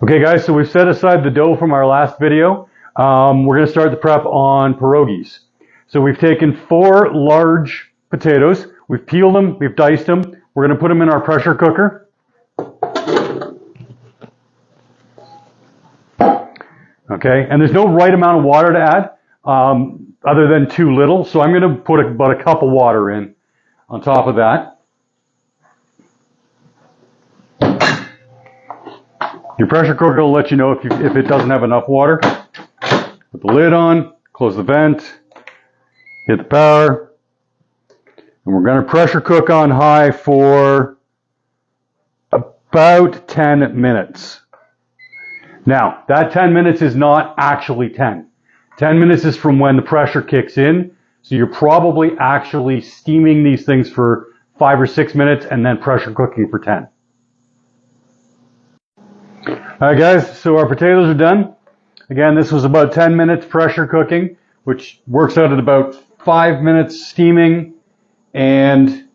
Okay guys, so we've set aside the dough from our last video. We're going to start the prep on pierogies. So we've taken 4 large potatoes, we've peeled them, we've diced them. We're going to put them in our pressure cooker. Okay, and there's no right amount of water to add, other than too little. So I'm going to put about a cup of water in on top of that. Your pressure cooker will let you know if it doesn't have enough water. Put the lid on, close the vent, hit the power, and we're going to pressure cook on high for about 10 minutes. Now, that 10 minutes is not actually 10. 10 minutes is from when the pressure kicks in, so you're probably actually steaming these things for 5 or 6 minutes and then pressure cooking for 10. Alright guys, so our potatoes are done. Again, this was about 10 minutes pressure cooking, which works out at about 5 minutes steaming and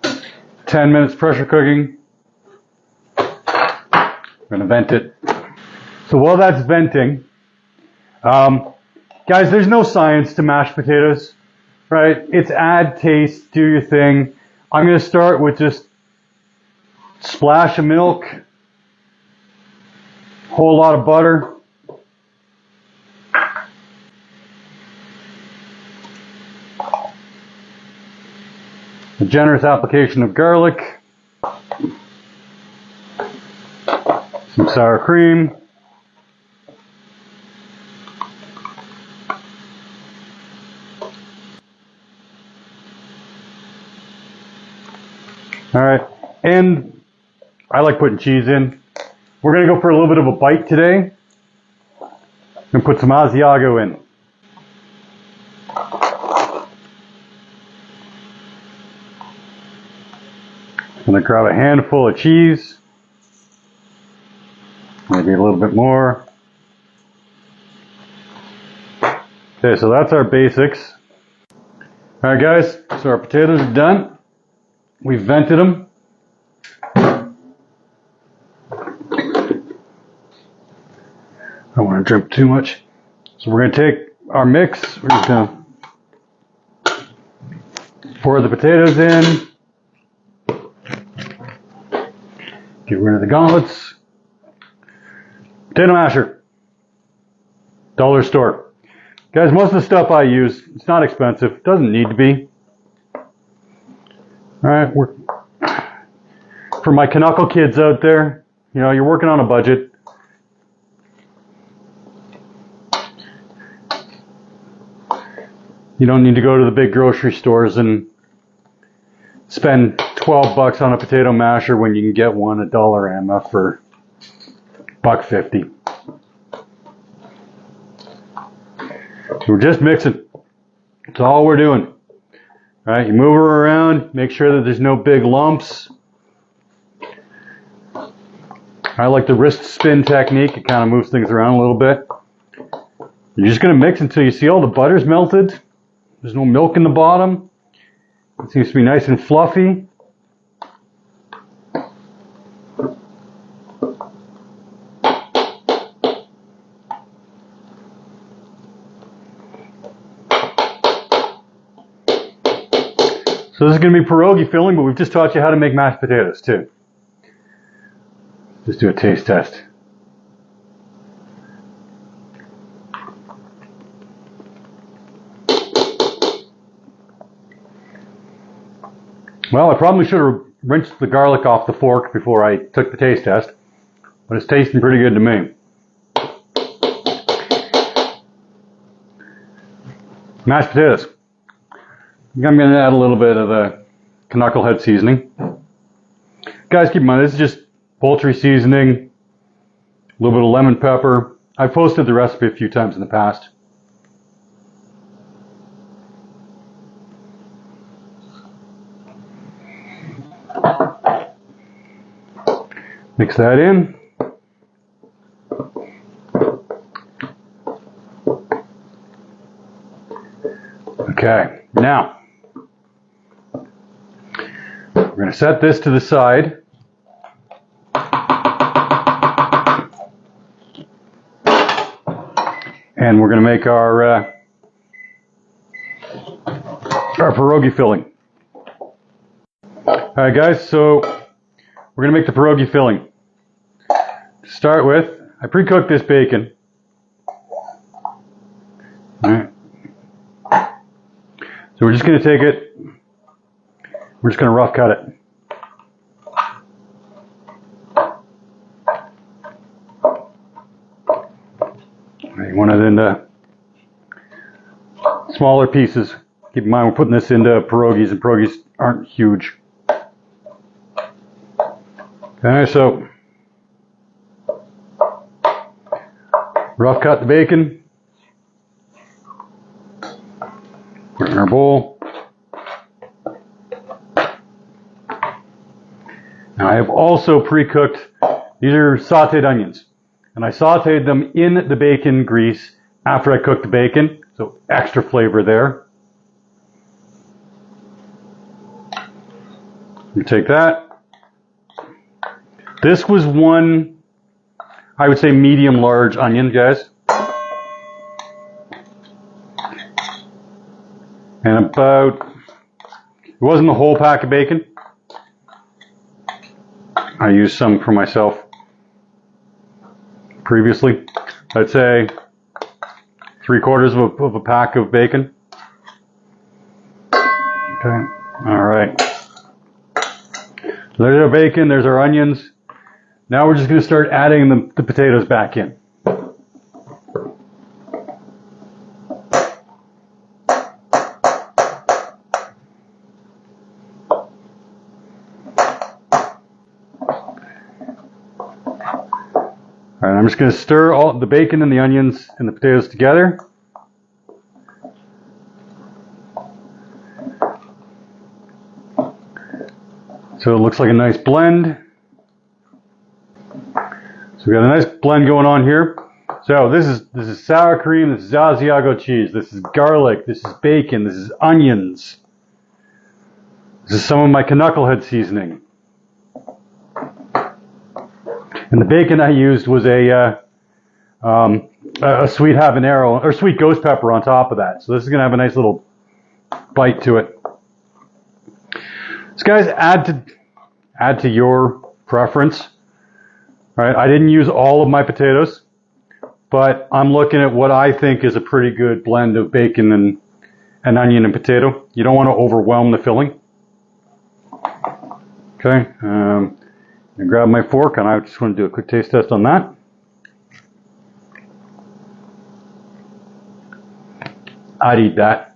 10 minutes pressure cooking. I'm going to vent it. So while that's venting, guys, there's no science to mashed potatoes, right? It's add taste, do your thing. I'm going to start with just splash of milk, whole lot of butter, a generous application of garlic, some sour cream, alright, and I like putting cheese in. We're going to go for a little bit of a bite today and put some Asiago in. I'm going to grab a handful of cheese, maybe a little bit more. Okay, so that's our basics. Alright guys, so our potatoes are done. We've vented them. I don't want to drip too much. So we're going to take our mix, we're just going to pour the potatoes in, get rid of the gauntlets. Potato masher, dollar store. Guys, most of the stuff I use, it's not expensive, it doesn't need to be. Alright, for my Canucklekids out there, you know, you're working on a budget. You don't need to go to the big grocery stores and spend 12 bucks on a potato masher when you can get one at Dollarama for $1.50. We're just mixing. That's all we're doing. All right, you move her around, make sure that there's no big lumps. I like the wrist spin technique. It kind of moves things around a little bit. You're just going to mix until you see all the butter's melted. There's no milk in the bottom. It seems to be nice and fluffy. So this is going to be pierogi filling, but we've just taught you how to make mashed potatoes too. Just do a taste test. Well, I probably should have rinsed the garlic off the fork before I took the taste test, but it's tasting pretty good to me. Mashed potatoes. I'm going to add a little bit of the Canucklehead seasoning. Guys, keep in mind, this is just poultry seasoning, a little bit of lemon pepper. I've posted the recipe a few times in the past. Mix that in. Okay, now we're going to set this to the side. And we're going to make our pierogi filling. Alright guys, so we're going to make the pierogi filling. To start with, I pre-cooked this bacon. Alright. So we're just going to take it, we're just going to rough cut it. You want it into smaller pieces. Keep in mind we're putting this into pierogies, and pierogies aren't huge. Okay, so rough cut the bacon. Put it in our bowl. Now I have also pre-cooked, these are sauteed onions. And I sauteed them in the bacon grease after I cooked the bacon, so extra flavor there. You take that. This was one, I would say medium large onion, guys. And about, it wasn't the whole pack of bacon. I used some for myself previously. I'd say 3/4 of a pack of bacon. Okay, all right. So there's our bacon, there's our onions. Now we're just going to start adding the potatoes back in. Alright, I'm just going to stir all the bacon and the onions and the potatoes together. So it looks like a nice blend. So we got a nice blend going on here. So this is sour cream, this is Asiago cheese, this is garlic, this is bacon, this is onions. This is some of my Canucklehead seasoning. And the bacon I used was a sweet habanero, or sweet ghost pepper on top of that. So this is going to have a nice little bite to it. So guys, add to your preference. All right, I didn't use all of my potatoes, but I'm looking at what I think is a pretty good blend of bacon and onion and potato. You don't want to overwhelm the filling. Okay. I grab my fork and I just want to do a quick taste test on that. I'd eat that.